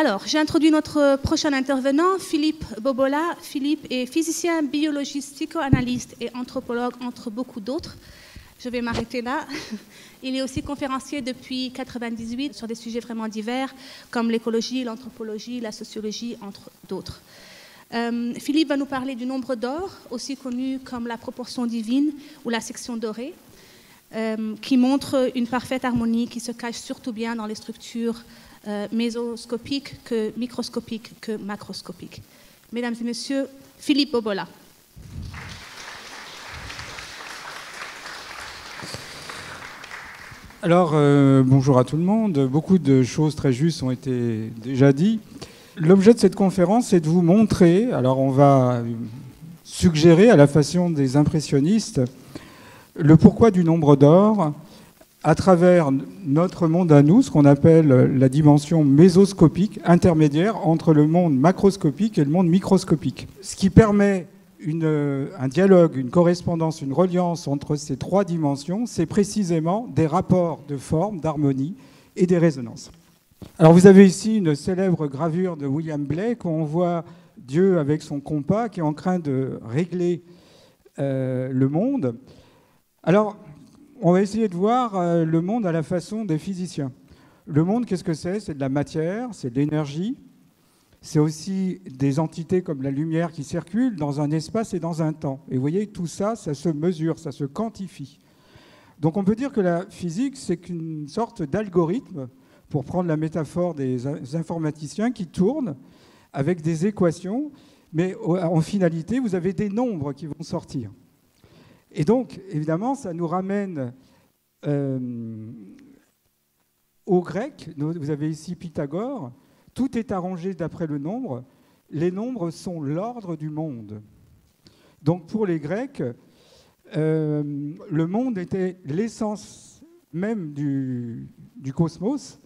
Alors, j'ai introduit notre prochain intervenant, Philippe Bobola. Philippe est physicien, biologiste, psychoanalyste et anthropologue, entre beaucoup d'autres. Je vais m'arrêter là. Il est aussi conférencier depuis 1998 sur des sujets vraiment divers, comme l'écologie, l'anthropologie, la sociologie, entre d'autres. Philippe va nous parler du nombre d'or, aussi connu comme la proportion divine ou la section dorée, qui montre une parfaite harmonie qui se cache surtout bien dans les structures mésoscopiques que microscopiques que macroscopiques. Mesdames et messieurs, Philippe Bobola. Alors, bonjour à tout le monde. Beaucoup de choses très justes ont été déjà dites. L'objet de cette conférence est de vous montrer, alors on va suggérer à la façon des impressionnistes, le pourquoi du nombre d'or à travers notre monde à nous, ce qu'on appelle la dimension mésoscopique, intermédiaire entre le monde macroscopique et le monde microscopique. Ce qui permet un dialogue, une correspondance, une reliance entre ces trois dimensions, c'est précisément des rapports de forme, d'harmonie et des résonances. Alors vous avez ici une célèbre gravure de William Blake où on voit Dieu avec son compas qui est en train de régler le monde. Alors, on va essayer de voir le monde à la façon des physiciens. Le monde, qu'est-ce que c'est? C'est de la matière, c'est de l'énergie. C'est aussi des entités comme la lumière qui circulent dans un espace et dans un temps. Et vous voyez, tout ça, ça se mesure, ça se quantifie. Donc on peut dire que la physique, c'est qu'une sorte d'algorithme, pour prendre la métaphore des informaticiens, qui tourne avec des équations, mais en finalité, vous avez des nombres qui vont sortir. Et donc, évidemment, ça nous ramène aux Grecs. Vous avez ici Pythagore. Tout est arrangé d'après le nombre. Les nombres sont l'ordre du monde. Donc, pour les Grecs, le monde était l'essence même du cosmos.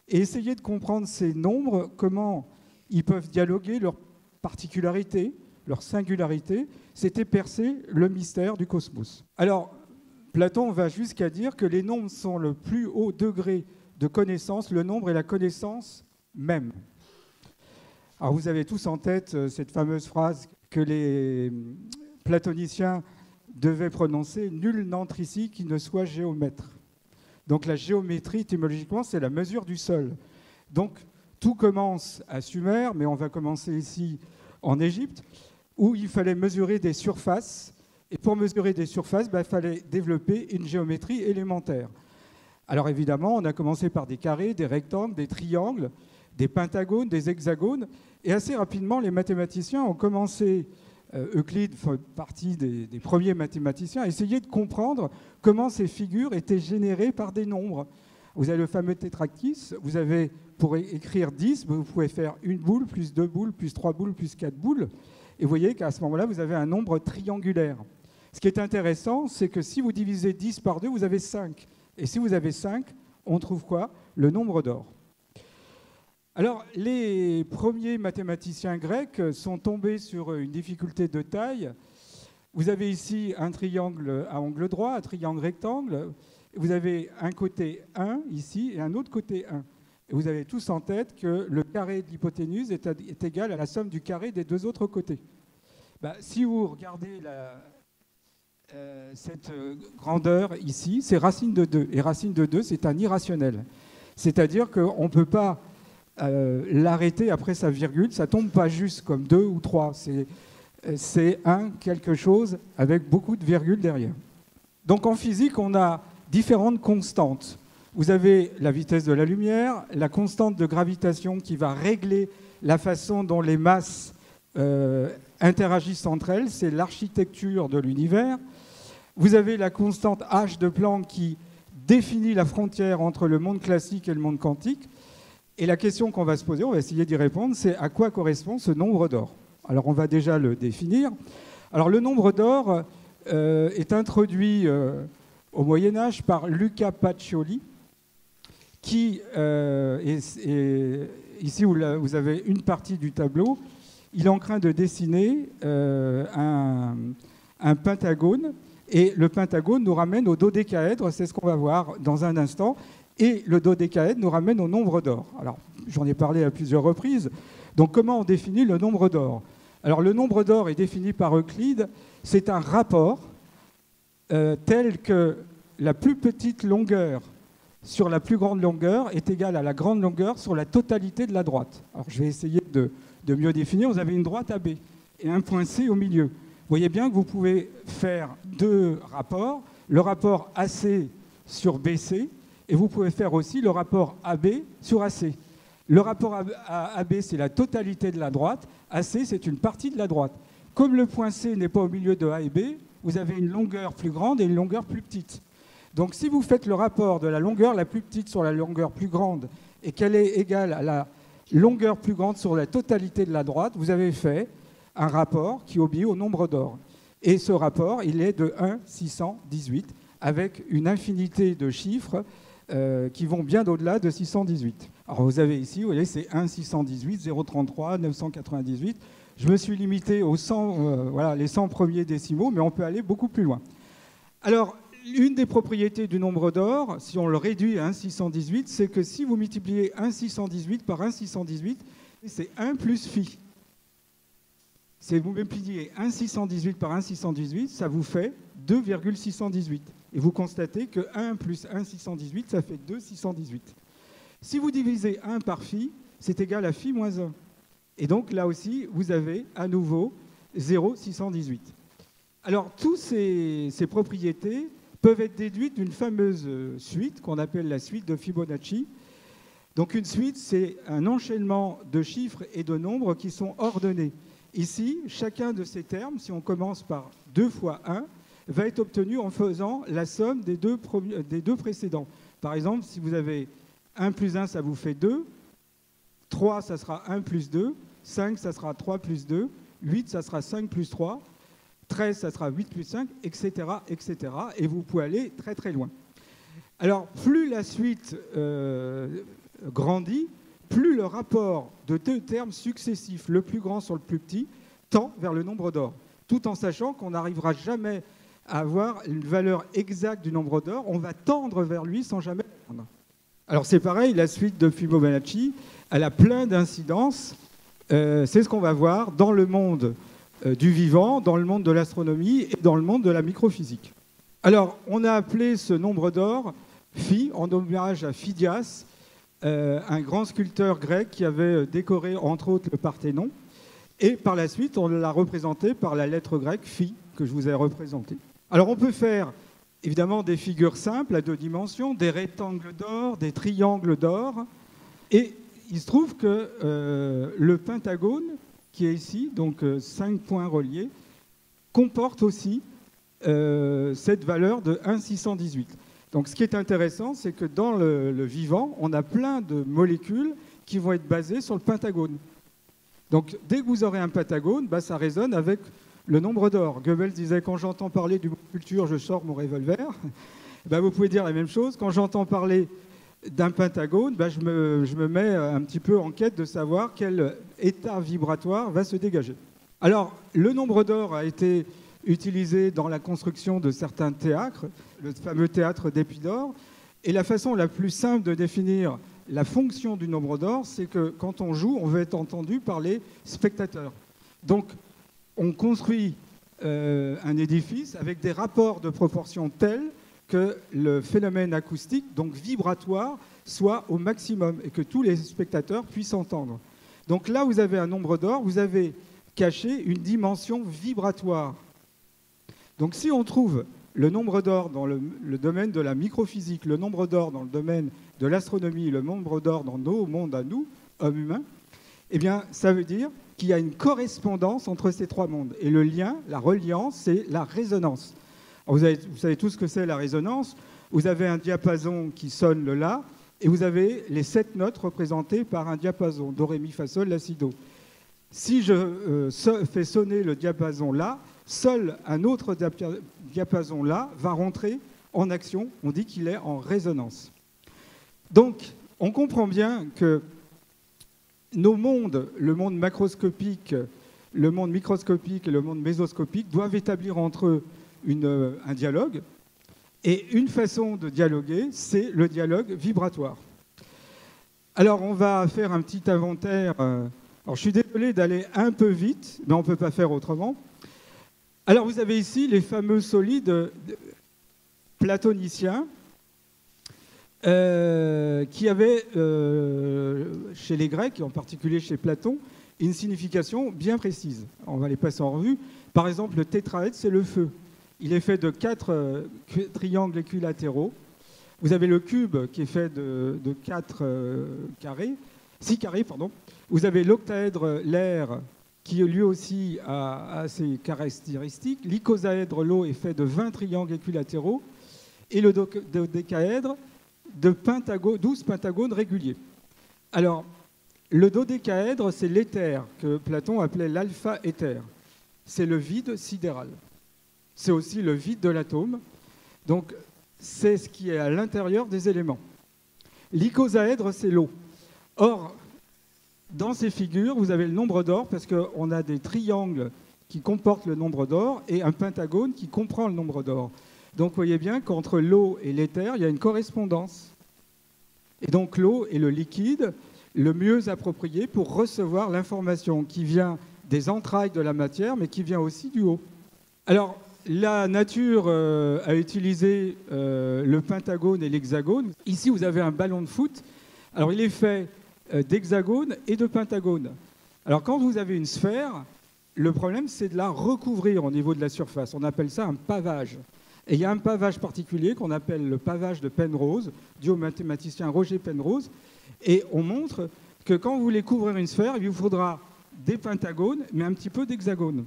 Et essayer de comprendre ces nombres, comment ils peuvent dialoguer, leurs particularités, leur singularité, c'était percer le mystère du cosmos. Alors, Platon va jusqu'à dire que les nombres sont le plus haut degré de connaissance, le nombre est la connaissance même. Alors, vous avez tous en tête cette fameuse phrase que les platoniciens devaient prononcer « Nul n'entre ici qui ne soit géomètre ». Donc, la géométrie, étymologiquement, c'est la mesure du sol. Donc, tout commence à Sumer, mais on va commencer ici en Égypte, où il fallait mesurer des surfaces. Et pour mesurer des surfaces, il fallait développer une géométrie élémentaire. Alors évidemment, on a commencé par des carrés, des rectangles, des triangles, des pentagones, des hexagones. Et assez rapidement, les mathématiciens ont commencé, Euclide fait partie des premiers mathématiciens, à essayer de comprendre comment ces figures étaient générées par des nombres. Vous avez le fameux tétractys, vous avez, pour écrire 10, vous pouvez faire une boule, plus 2 boules, plus 3 boules, plus 4 boules. Et vous voyez qu'à ce moment-là, vous avez un nombre triangulaire. Ce qui est intéressant, c'est que si vous divisez 10 par 2, vous avez 5. Et si vous avez 5, on trouve quoi? Le nombre d'or. Alors, les premiers mathématiciens grecs sont tombés sur une difficulté de taille. Vous avez ici un triangle à angle droit, un triangle rectangle. Vous avez un côté 1 ici et un autre côté 1. Et vous avez tous en tête que le carré de l'hypoténuse est égal à la somme du carré des deux autres côtés. Si vous regardez cette grandeur ici, c'est racine de 2. Et racine de 2, c'est un irrationnel. C'est-à-dire qu'on ne peut pas l'arrêter après sa virgule. Ça ne tombe pas juste comme 2 ou 3. C'est un quelque chose avec beaucoup de virgules derrière. Donc en physique, on a différentes constantes. Vous avez la vitesse de la lumière, la constante de gravitation qui va régler la façon dont les masses interagissent entre elles. C'est l'architecture de l'univers. Vous avez la constante h de Planck qui définit la frontière entre le monde classique et le monde quantique. Et la question qu'on va se poser, on va essayer d'y répondre, c'est à quoi correspond ce nombre d'or? Alors on va déjà le définir. Alors le nombre d'or est introduit au Moyen-Âge par Luca Pacioli, qui, ici où vous avez une partie du tableau, il est en train de dessiner un pentagone, et le pentagone nous ramène au dodécaèdre, c'est ce qu'on va voir dans un instant, et le dodécaèdre nous ramène au nombre d'or. Alors, j'en ai parlé à plusieurs reprises. Donc comment on définit le nombre d'or? Alors le nombre d'or est défini par Euclide, c'est un rapport tel que la plus petite longueur sur la plus grande longueur est égale à la grande longueur sur la totalité de la droite. Alors je vais essayer de mieux définir. Vous avez une droite AB et un point C au milieu. Vous voyez bien que vous pouvez faire deux rapports, le rapport AC sur BC, et vous pouvez faire aussi le rapport AB sur AC. Le rapport AB, c'est la totalité de la droite, AC, c'est une partie de la droite. Comme le point C n'est pas au milieu de A et B, vous avez une longueur plus grande et une longueur plus petite. Donc si vous faites le rapport de la longueur la plus petite sur la longueur plus grande et qu'elle est égale à la longueur plus grande sur la totalité de la droite, vous avez fait un rapport qui obéit au nombre d'or. Et ce rapport, il est de 1,618 avec une infinité de chiffres qui vont bien au-delà de 618. Alors vous avez ici, vous voyez, c'est 1,618, 0,33, 998. Je me suis limité aux 100, voilà, les 100 premiers décimaux, mais on peut aller beaucoup plus loin. Alors, une des propriétés du nombre d'or, si on le réduit à 1,618, c'est que si vous multipliez 1,618 par 1,618, c'est 1 plus phi. Si vous multipliez 1,618 par 1,618, ça vous fait 2,618. Et vous constatez que 1 plus 1,618, ça fait 2,618. Si vous divisez 1 par phi, c'est égal à phi moins 1. Et donc là aussi, vous avez à nouveau 0,618. Alors, toutes ces propriétés peuvent être déduites d'une fameuse suite qu'on appelle la suite de Fibonacci. Donc une suite, c'est un enchaînement de chiffres et de nombres qui sont ordonnés. Ici, chacun de ces termes, si on commence par 2 fois 1, va être obtenu en faisant la somme des deux précédents. Par exemple, si vous avez 1 plus 1, ça vous fait 2. 3, ça sera 1 plus 2. 5, ça sera 3 plus 2. 8, ça sera 5 plus 3. 13, ça sera 8 plus 5, etc., etc. Et vous pouvez aller très très loin. Alors, plus la suite grandit, plus le rapport de deux termes successifs, le plus grand sur le plus petit, tend vers le nombre d'or. Tout en sachant qu'on n'arrivera jamais à avoir une valeur exacte du nombre d'or, on va tendre vers lui sans jamais l'atteindre. Alors c'est pareil, la suite de Fibonacci, elle a plein d'incidences. C'est ce qu'on va voir dans le monde du vivant, dans le monde de l'astronomie et dans le monde de la microphysique. Alors, on a appelé ce nombre d'or Phi, en hommage à Phidias, un grand sculpteur grec qui avait décoré, entre autres, le Parthénon. Et par la suite, on l'a représenté par la lettre grecque Phi, que je vous ai représentée. Alors, on peut faire, évidemment, des figures simples à 2 dimensions, des rectangles d'or, des triangles d'or. Et il se trouve que le pentagone, qui est ici, donc 5 points reliés, comporte aussi cette valeur de 1,618. Donc ce qui est intéressant, c'est que dans le vivant, on a plein de molécules qui vont être basées sur le pentagone. Donc dès que vous aurez un pentagone, ça résonne avec le nombre d'or. Goebbels disait, quand j'entends parler du mot culture, je sors mon revolver. Vous pouvez dire la même chose. Quand j'entends parler d'un pentagone, je me mets un petit peu en quête de savoir quel état vibratoire va se dégager. Alors, le nombre d'or a été utilisé dans la construction de certains théâtres, le fameux théâtre d'Épidore, et la façon la plus simple de définir la fonction du nombre d'or, c'est que quand on joue, on veut être entendu par les spectateurs. Donc, on construit un édifice avec des rapports de proportion tels que le phénomène acoustique, donc vibratoire, soit au maximum et que tous les spectateurs puissent entendre. Donc là, vous avez un nombre d'or, vous avez caché une dimension vibratoire. Donc si on trouve le nombre d'or dans le domaine de la microphysique, le nombre d'or dans le domaine de l'astronomie, le nombre d'or dans nos mondes à nous, hommes humains, eh bien, ça veut dire qu'il y a une correspondance entre ces 3 mondes. Et le lien, la reliance, c'est la résonance. Vous savez tout ce que c'est la résonance. Vous avez un diapason qui sonne le La, et vous avez les 7 notes représentées par un diapason, Do, Ré, Mi, Fa, Sol, La, Si, Do. Si je fais sonner le diapason La, seul un autre diapason La va rentrer en action. On dit qu'il est en résonance. Donc, on comprend bien que nos mondes, le monde macroscopique, le monde microscopique et le monde mésoscopique, doivent établir entre eux un dialogue. Et une façon de dialoguer, c'est le dialogue vibratoire. Alors, on va faire un petit inventaire. Alors, je suis désolé d'aller un peu vite, mais on ne peut pas faire autrement. Alors, vous avez ici les fameux solides platoniciens qui avaient, chez les Grecs, et en particulier chez Platon, une signification bien précise. On va les passer en revue. Par exemple, le tétraèdre, c'est le feu. Il est fait de 4 triangles équilatéraux. Vous avez le cube qui est fait de 6 carrés. Vous avez l'octaèdre, l'air, qui lui aussi a ses caractéristiques. L'icosaèdre, l'eau, est fait de 20 triangles équilatéraux. Et le dodécaèdre, de 12 pentagones réguliers. Alors, le dodécaèdre, c'est l'éther, que Platon appelait l'alpha-éther. C'est le vide sidéral. C'est aussi le vide de l'atome. Donc, c'est ce qui est à l'intérieur des éléments. L'icosaèdre, c'est l'eau. Or, dans ces figures, vous avez le nombre d'or, parce qu'on a des triangles qui comportent le nombre d'or et un pentagone qui comprend le nombre d'or. Donc, vous voyez bien qu'entre l'eau et l'éther, il y a une correspondance. Et donc, l'eau est le liquide le mieux approprié pour recevoir l'information qui vient des entrailles de la matière, mais qui vient aussi du haut. Alors, la nature a utilisé le pentagone et l'hexagone. Ici, vous avez un ballon de foot. Alors, il est fait d'hexagone et de pentagone. Alors, quand vous avez une sphère, le problème, c'est de la recouvrir au niveau de la surface. On appelle ça un pavage. Et il y a un pavage particulier qu'on appelle le pavage de Penrose, dû au mathématicien Roger Penrose. Et on montre que quand vous voulez couvrir une sphère, il vous faudra des pentagones, mais un petit peu d'hexagone.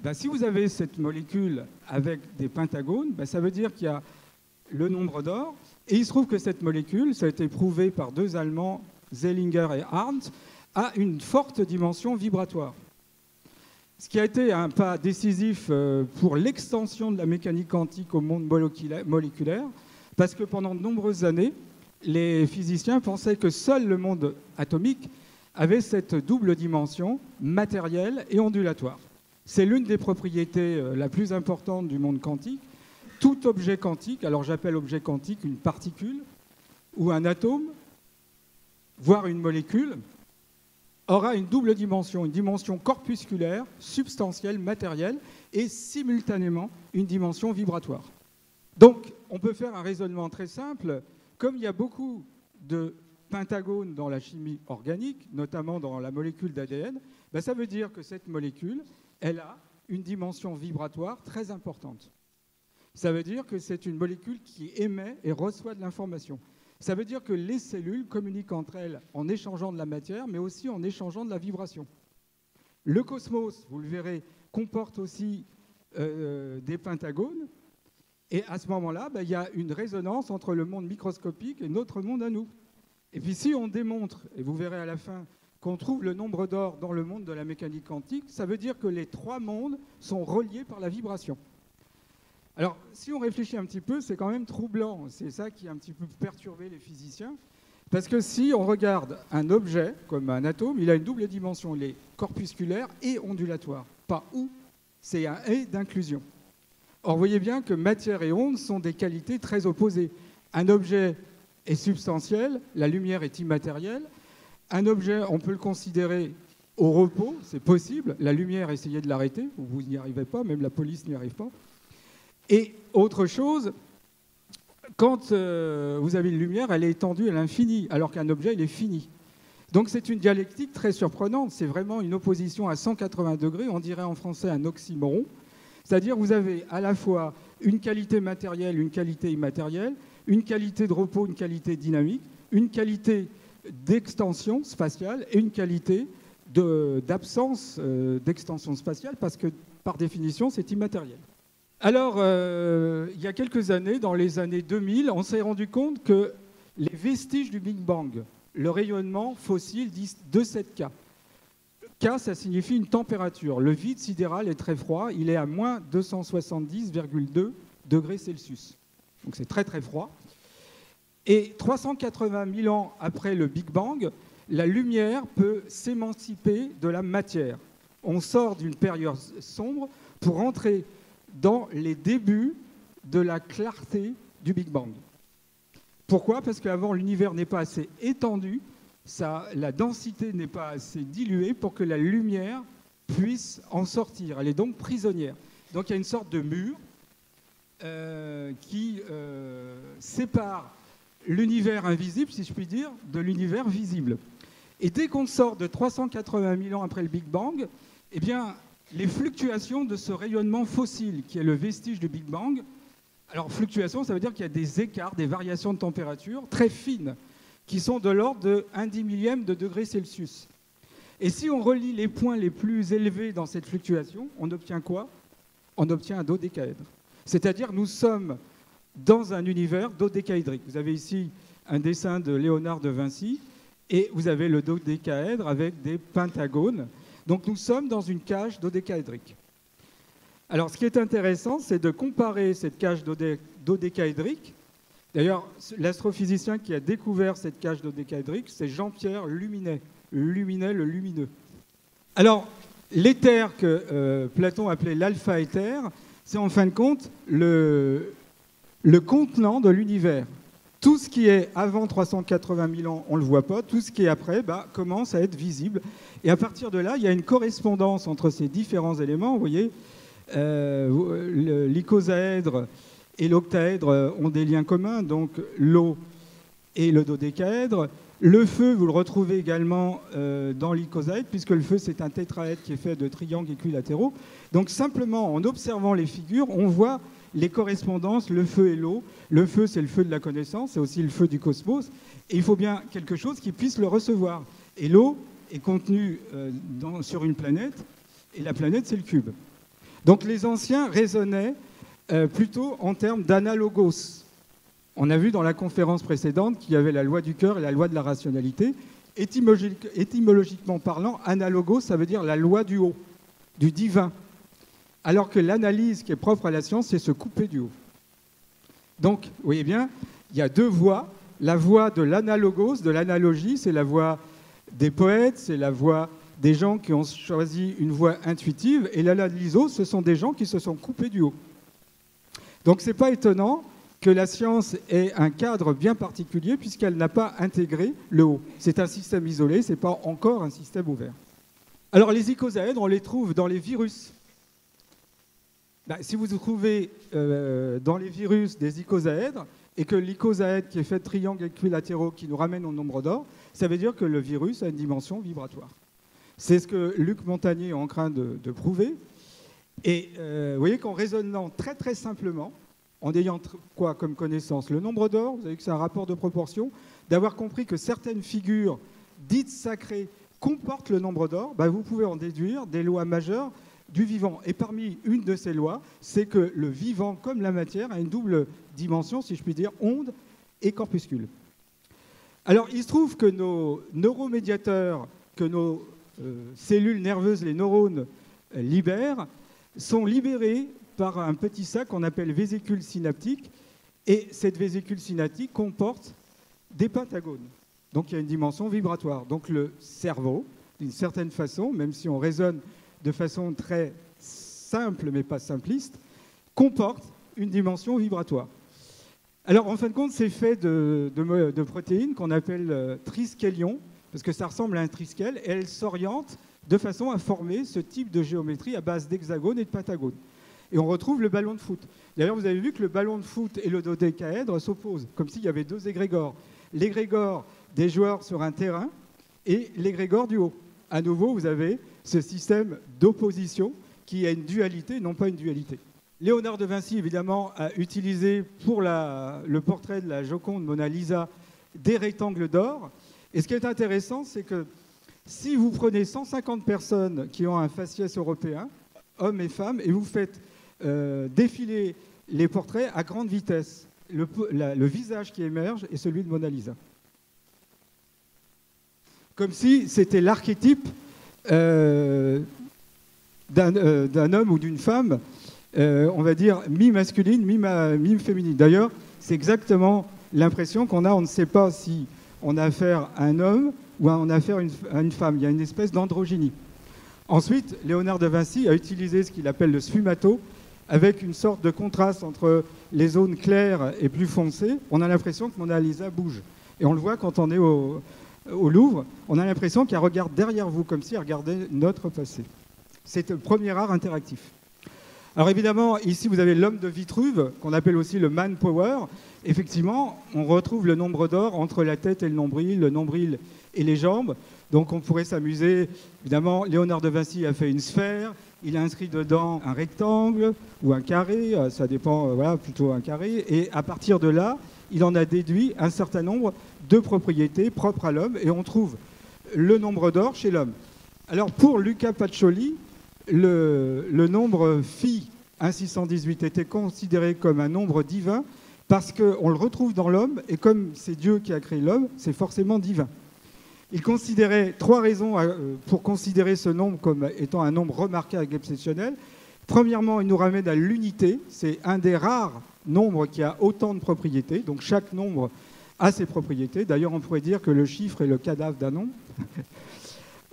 Ben, si vous avez cette molécule avec des pentagones, ben, ça veut dire qu'il y a le nombre d'or. Et il se trouve que cette molécule, ça a été prouvé par 2 Allemands, Zellinger et Arndt, a une forte dimension vibratoire. Ce qui a été un pas décisif pour l'extension de la mécanique quantique au monde moléculaire, parce que pendant de nombreuses années, les physiciens pensaient que seul le monde atomique avait cette double dimension matérielle et ondulatoire. C'est l'une des propriétés la plus importante du monde quantique. Tout objet quantique, alors j'appelle objet quantique une particule ou un atome, voire une molécule, aura une double dimension, une dimension corpusculaire, substantielle, matérielle, et simultanément une dimension vibratoire. Donc, on peut faire un raisonnement très simple. Comme il y a beaucoup de pentagones dans la chimie organique, notamment dans la molécule d'ADN, ben ça veut dire que cette molécule, elle a une dimension vibratoire très importante. Ça veut dire que c'est une molécule qui émet et reçoit de l'information. Ça veut dire que les cellules communiquent entre elles en échangeant de la matière, mais aussi en échangeant de la vibration. Le cosmos, vous le verrez, comporte aussi des pentagones. Et à ce moment-là, il y a une résonance entre le monde microscopique et notre monde à nous. Et puis si on démontre, et vous verrez à la fin, qu'on trouve le nombre d'or dans le monde de la mécanique quantique, ça veut dire que les 3 mondes sont reliés par la vibration. Alors, si on réfléchit un petit peu, c'est quand même troublant. C'est ça qui a un petit peu perturbé les physiciens. Parce que si on regarde un objet, comme un atome, il a une double dimension. Il est corpusculaire et ondulatoire. Pas ou, c'est un « et » d'inclusion. Or, vous voyez bien que matière et onde sont des qualités très opposées. Un objet est substantiel, la lumière est immatérielle. Un objet, on peut le considérer au repos, c'est possible. La lumière, essayez de l'arrêter, vous n'y arrivez pas, même la police n'y arrive pas. Et autre chose, quand vous avez une lumière, elle est étendue à l'infini, alors qu'un objet, il est fini. Donc c'est une dialectique très surprenante, c'est vraiment une opposition à 180 degrés, on dirait en français un oxymoron. C'est-à-dire vous avez à la fois une qualité matérielle, une qualité immatérielle, une qualité de repos, une qualité dynamique, une qualité d'extension spatiale et une qualité d'absence d'extension spatiale, parce que par définition, c'est immatériel. Alors, il y a quelques années, dans les années 2000, on s'est rendu compte que les vestiges du Big Bang, le rayonnement fossile, disent 2,7 K. K, ça signifie une température. Le vide sidéral est très froid, il est à moins 270,2 degrés Celsius. Donc c'est très très froid. Et 380 000 ans après le Big Bang, la lumière peut s'émanciper de la matière. On sort d'une période sombre pour entrer dans les débuts de la clarté du Big Bang. Pourquoi ? Parce qu'avant, l'univers n'est pas assez étendu la densité n'est pas assez diluée pour que la lumière puisse en sortir. Elle est donc prisonnière. Donc il y a une sorte de mur qui sépare l'univers invisible, si je puis dire, de l'univers visible. Et dès qu'on sort de 380 000 ans après le Big Bang, eh bien, les fluctuations de ce rayonnement fossile, qui est le vestige du Big Bang, alors fluctuation, ça veut dire qu'il y a des écarts, des variations de température très fines, qui sont de l'ordre de 1/10 millième de degré Celsius. Et si on relie les points les plus élevés dans cette fluctuation, on obtient quoi? On obtient un dodécaèdre. C'est-à-dire nous sommes dans un univers dodécaédrique. Vous avez ici un dessin de Léonard de Vinci, et vous avez le dodécaèdre avec des pentagones. Donc nous sommes dans une cage dodécaédrique. Alors ce qui est intéressant, c'est de comparer cette cage dodécaédrique. D'ailleurs, l'astrophysicien qui a découvert cette cage dodécaédrique, c'est Jean-Pierre Luminet. Luminet, le lumineux. Alors, l'éther que Platon appelait l'alpha-éther, c'est en fin de compte le contenant de l'univers. Tout ce qui est avant 380 000 ans, on ne le voit pas. Tout ce qui est après commence à être visible. Et à partir de là, il y a une correspondance entre ces différents éléments. Vous voyez, l'icosaèdre et l'octaèdre ont des liens communs, donc l'eau et le dodécaèdre. Le feu, vous le retrouvez également dans l'icosaèdre, puisque le feu, c'est un tétraèdre qui est fait de triangles équilatéraux. Donc simplement, en observant les figures, on voit les correspondances, le feu et l'eau. Le feu, c'est le feu de la connaissance, c'est aussi le feu du cosmos. Et il faut bien quelque chose qui puisse le recevoir. Et l'eau est contenue sur une planète, et la planète, c'est le cube. Donc les anciens raisonnaient plutôt en termes d'analogos. On a vu dans la conférence précédente qu'il y avait la loi du cœur et la loi de la rationalité. Étymologiquement parlant, analogo, ça veut dire la loi du haut, du divin. Alors que l'analyse qui est propre à la science, c'est se couper du haut. Donc, vous voyez bien, il y a deux voies. La voie de l'analogos, de l'analogie, c'est la voie des poètes, c'est la voie des gens qui ont choisi une voie intuitive. Et l'analysos, ce sont des gens qui se sont coupés du haut. Donc, ce n'est pas étonnant que la science ait un cadre bien particulier puisqu'elle n'a pas intégré le haut. C'est un système isolé, ce n'est pas encore un système ouvert. Alors les icosaèdres, on les trouve dans les virus. Si vous trouvez dans les virus des icosaèdres et que l'icosaèdre qui est fait de triangles équilatéraux qui nous ramène au nombre d'or, ça veut dire que le virus a une dimension vibratoire. C'est ce que Luc Montagnier est en train de prouver. Et vous voyez qu'en raisonnant très très simplement, en ayant quoi comme connaissance? Le nombre d'or, vous savez que c'est un rapport de proportion, d'avoir compris que certaines figures dites sacrées comportent le nombre d'or, vous pouvez en déduire des lois majeures du vivant. Et parmi une de ces lois, c'est que le vivant, comme la matière, a une double dimension, si je puis dire, onde et corpuscule. Alors, il se trouve que nos neuromédiateurs, que nos cellules nerveuses, les neurones, libèrent, sont libérés par un petit sac qu'on appelle vésicule synaptique. Et cette vésicule synaptique comporte des pentagones. Donc il y a une dimension vibratoire. Donc le cerveau, d'une certaine façon, même si on raisonne de façon très simple mais pas simpliste, comporte une dimension vibratoire. Alors en fin de compte, c'est fait de protéines qu'on appelle triskelions, parce que ça ressemble à un triskel, et elles s'orientent de façon à former ce type de géométrie à base d'hexagones et de pentagones. Et on retrouve le ballon de foot. D'ailleurs, vous avez vu que le ballon de foot et le dodécaèdre s'opposent, comme s'il y avait deux égrégores. L'égrégore des joueurs sur un terrain et l'égrégore du haut. À nouveau, vous avez ce système d'opposition qui a une dualité, non pas une dualité. Léonard de Vinci, évidemment, a utilisé pour le portrait de la Joconde Mona Lisa des rectangles d'or. Et ce qui est intéressant, c'est que si vous prenez 150 personnes qui ont un faciès européen, hommes et femmes, et vous faites défiler les portraits à grande vitesse, le visage qui émerge est celui de Mona Lisa. Comme si c'était l'archétype d'un homme ou d'une femme, on va dire mi-masculine, mi-féminine. D'ailleurs, c'est exactement l'impression qu'on a. On ne sait pas si on a affaire à un homme ou on a affaire à une femme. Il y a une espèce d'androgynie. Ensuite, Léonard de Vinci a utilisé ce qu'il appelle le sfumato, avec une sorte de contraste entre les zones claires et plus foncées. On a l'impression que Mona Lisa bouge. Et on le voit quand on est au Louvre, on a l'impression qu'elle regarde derrière vous, comme si elle regardait notre passé. C'est le premier art interactif. Alors évidemment, ici vous avez l'homme de Vitruve, qu'on appelle aussi le manpower. Effectivement, on retrouve le nombre d'or entre la tête et le nombril et les jambes. Donc on pourrait s'amuser. Évidemment, Léonard de Vinci a fait une sphère. Il a inscrit dedans un rectangle ou un carré, ça dépend, voilà, plutôt un carré. Et à partir de là, il en a déduit un certain nombre de propriétés propres à l'homme. Et on trouve le nombre d'or chez l'homme. Alors pour Luca Pacioli, le nombre phi 1618 était considéré comme un nombre divin parce qu'on le retrouve dans l'homme, et comme c'est Dieu qui a créé l'homme, c'est forcément divin. Il considérait 3 raisons pour considérer ce nombre comme étant un nombre remarquable et exceptionnel. Premièrement, il nous ramène à l'unité. C'est un des rares nombres qui a autant de propriétés. Donc chaque nombre a ses propriétés. D'ailleurs, on pourrait dire que le chiffre est le cadavre d'un nombre.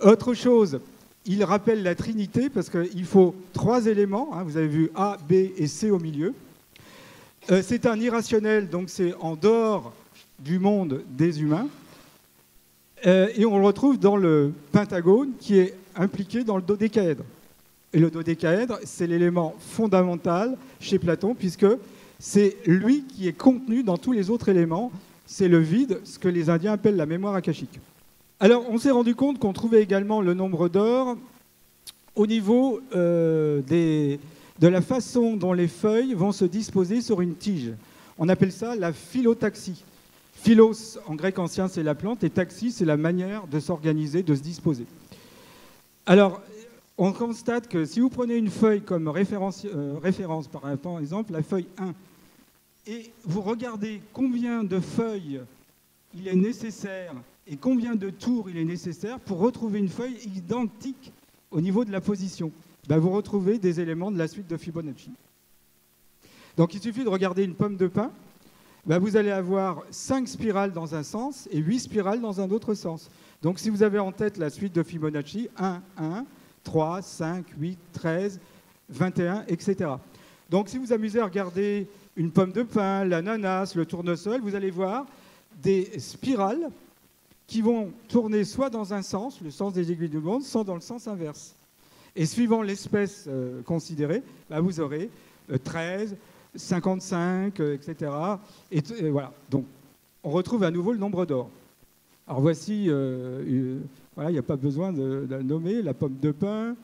Autre chose, il rappelle la Trinité parce qu'il faut 3 éléments. Vous avez vu A, B et C au milieu. C'est un irrationnel, donc c'est en dehors du monde des humains. Et on le retrouve dans le pentagone qui est impliqué dans le dodécaèdre. Et le dodécaèdre, c'est l'élément fondamental chez Platon, puisque c'est lui qui est contenu dans tous les autres éléments. C'est le vide, ce que les Indiens appellent la mémoire akashique. Alors, on s'est rendu compte qu'on trouvait également le nombre d'or au niveau de la façon dont les feuilles vont se disposer sur une tige. On appelle ça la phyllotaxie. Phylos, en grec ancien, c'est la plante, et taxis, c'est la manière de s'organiser, de se disposer. Alors, on constate que si vous prenez une feuille comme référence, par exemple, la feuille 1, et vous regardez combien de feuilles il est nécessaire et combien de tours il est nécessaire pour retrouver une feuille identique au niveau de la position, vous retrouvez des éléments de la suite de Fibonacci. Donc, il suffit de regarder une pomme de pin. Vous allez avoir 5 spirales dans un sens et 8 spirales dans un autre sens. Donc si vous avez en tête la suite de Fibonacci, 1, 1, 3, 5, 8, 13, 21, etc. Donc si vous vous amusez à regarder une pomme de pin, l'ananas, le tournesol, vous allez voir des spirales qui vont tourner soit dans un sens, le sens des aiguilles du monde, soit dans le sens inverse. Et suivant l'espèce considérée, vous aurez 13, 55, etc. Et voilà. Donc, on retrouve à nouveau le nombre d'or. Alors voici, voilà, il n'y a pas besoin de la nommer, la pomme de pin.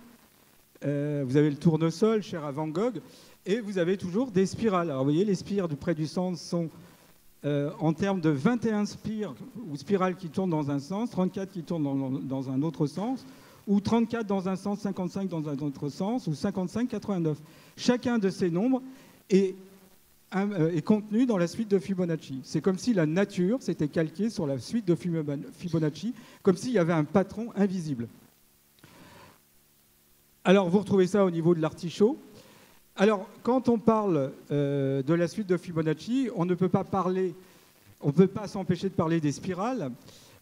Vous avez le tournesol, cher à Van Gogh. Et vous avez toujours des spirales. Alors vous voyez, les spires du près du centre sont en termes de 21 spires ou spirales qui tournent dans un sens, 34 qui tournent dans un autre sens, ou 34 dans un sens, 55 dans un autre sens, ou 55, 89. Chacun de ces nombres est contenu dans la suite de Fibonacci. C'est comme si la nature s'était calquée sur la suite de Fibonacci, comme s'il y avait un patron invisible. Alors, vous retrouvez ça au niveau de l'artichaut. Alors, quand on parle de la suite de Fibonacci, on ne peut pas s'empêcher de parler des spirales.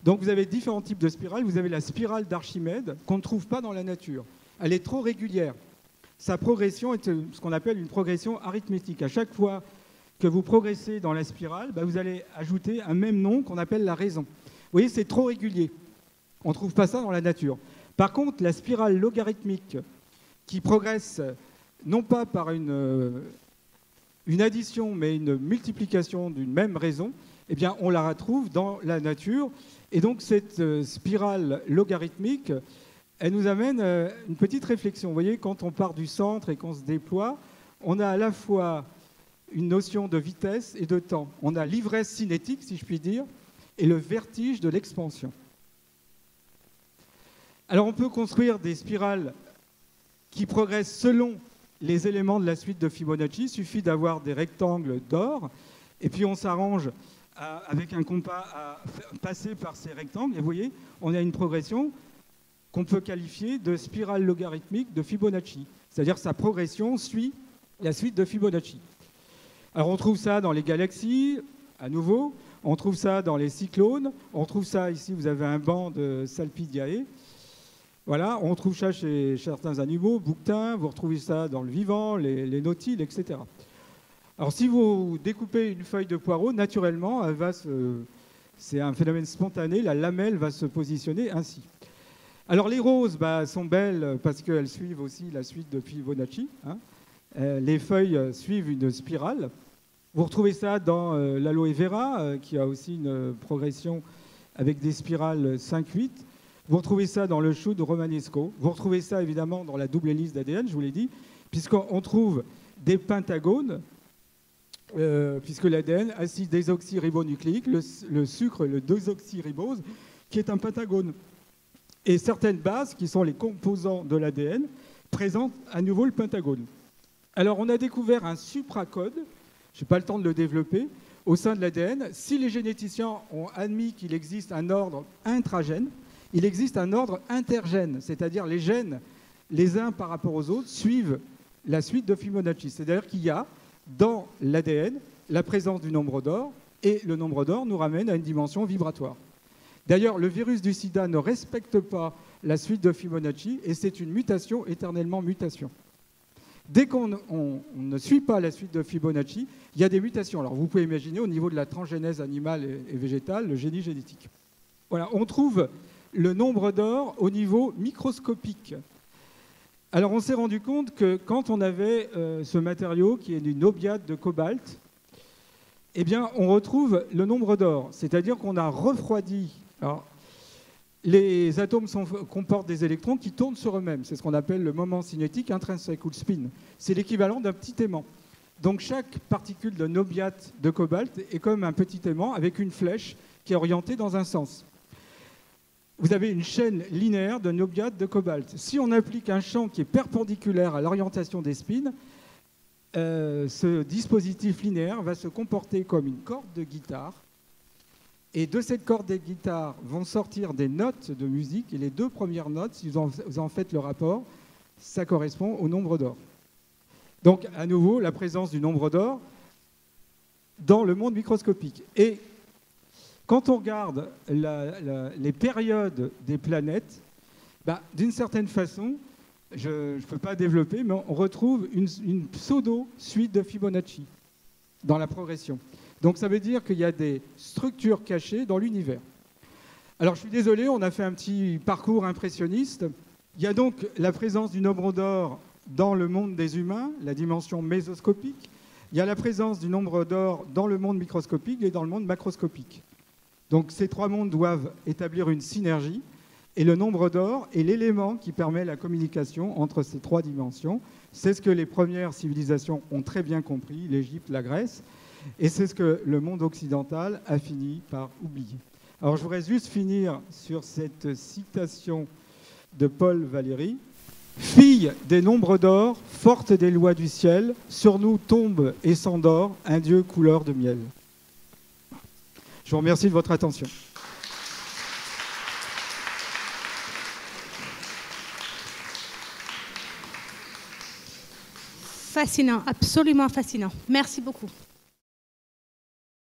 Donc, vous avez différents types de spirales. Vous avez la spirale d'Archimède, qu'on ne trouve pas dans la nature. Elle est trop régulière. Sa progression est ce qu'on appelle une progression arithmétique. À chaque fois que vous progressez dans la spirale, vous allez ajouter un même nom qu'on appelle la raison. Vous voyez, c'est trop régulier. On ne trouve pas ça dans la nature. Par contre, la spirale logarithmique qui progresse non pas par une addition, mais une multiplication d'une même raison, eh bien, on la retrouve dans la nature. Et donc, cette spirale logarithmique, elle nous amène une petite réflexion. Vous voyez, quand on part du centre et qu'on se déploie, on a à la fois une notion de vitesse et de temps. On a l'ivresse cinétique, si je puis dire, et le vertige de l'expansion. Alors, on peut construire des spirales qui progressent selon les éléments de la suite de Fibonacci. Il suffit d'avoir des rectangles d'or, et puis on s'arrange avec un compas à passer par ces rectangles. Et vous voyez, on a une progression qu'on peut qualifier de spirale logarithmique de Fibonacci. C'est-à-dire que sa progression suit la suite de Fibonacci. Alors on trouve ça dans les galaxies, à nouveau. On trouve ça dans les cyclones. On trouve ça ici, vous avez un banc de Salpidiae. Voilà, on trouve ça chez certains animaux, bouquetins. Vous retrouvez ça dans le vivant, les nautiles, etc. Alors si vous découpez une feuille de poireau, naturellement, elle va C'est un phénomène spontané, la lamelle va se positionner ainsi. Alors les roses sont belles parce qu'elles suivent aussi la suite de Fibonacci. Hein. Les feuilles suivent une spirale. Vous retrouvez ça dans l'aloe vera, qui a aussi une progression avec des spirales 5-8. Vous retrouvez ça dans le chou de romanesco. Vous retrouvez ça évidemment dans la double hélice d'ADN, je vous l'ai dit, puisqu'on trouve des pentagones, puisque l'ADN, acide désoxyribonucléique, le sucre, le désoxyribose, qui est un pentagone. Et certaines bases, qui sont les composants de l'ADN, présentent à nouveau le pentagone. Alors on a découvert un supracode, je n'ai pas le temps de le développer, au sein de l'ADN. Si les généticiens ont admis qu'il existe un ordre intragène, il existe un ordre intergène, c'est-à-dire les gènes, les uns par rapport aux autres, suivent la suite de Fibonacci. C'est-à-dire qu'il y a dans l'ADN la présence du nombre d'or, et le nombre d'or nous ramène à une dimension vibratoire. D'ailleurs, le virus du sida ne respecte pas la suite de Fibonacci, et c'est une mutation, éternellement mutation. Dès qu'on ne suit pas la suite de Fibonacci, il y a des mutations. Alors vous pouvez imaginer au niveau de la transgénèse animale et végétale, le génie génétique. Voilà, on trouve le nombre d'or au niveau microscopique. Alors on s'est rendu compte que quand on avait ce matériau qui est une obiate de cobalt, eh bien on retrouve le nombre d'or, c'est-à-dire qu'on a refroidi. Alors, les atomes comportent des électrons qui tournent sur eux-mêmes. C'est ce qu'on appelle le moment cinétique intrinsèque ou le spin. C'est l'équivalent d'un petit aimant. Donc chaque particule d'un obiate de cobalt est comme un petit aimant avec une flèche qui est orientée dans un sens. Vous avez une chaîne linéaire d'un obiate de cobalt. Si on applique un champ qui est perpendiculaire à l'orientation des spins, ce dispositif linéaire va se comporter comme une corde de guitare. Et de cette corde de guitare vont sortir des notes de musique. Et les deux premières notes, si vous en faites le rapport, ça correspond au nombre d'or. Donc, à nouveau, la présence du nombre d'or dans le monde microscopique. Et quand on regarde les périodes des planètes, d'une certaine façon, je ne peux pas développer, mais on retrouve une pseudo-suite de Fibonacci dans la progression. Donc ça veut dire qu'il y a des structures cachées dans l'univers. Alors je suis désolé, on a fait un petit parcours impressionniste. Il y a donc la présence du nombre d'or dans le monde des humains, la dimension mésoscopique. Il y a la présence du nombre d'or dans le monde microscopique et dans le monde macroscopique. Donc ces trois mondes doivent établir une synergie. Et le nombre d'or est l'élément qui permet la communication entre ces trois dimensions. C'est ce que les premières civilisations ont très bien compris, l'Égypte, la Grèce. Et c'est ce que le monde occidental a fini par oublier. Alors je voudrais juste finir sur cette citation de Paul Valéry. « Fille des nombres d'or, forte des lois du ciel, sur nous tombe et s'endort un Dieu couleur de miel. » Je vous remercie de votre attention. Fascinant, absolument fascinant. Merci beaucoup.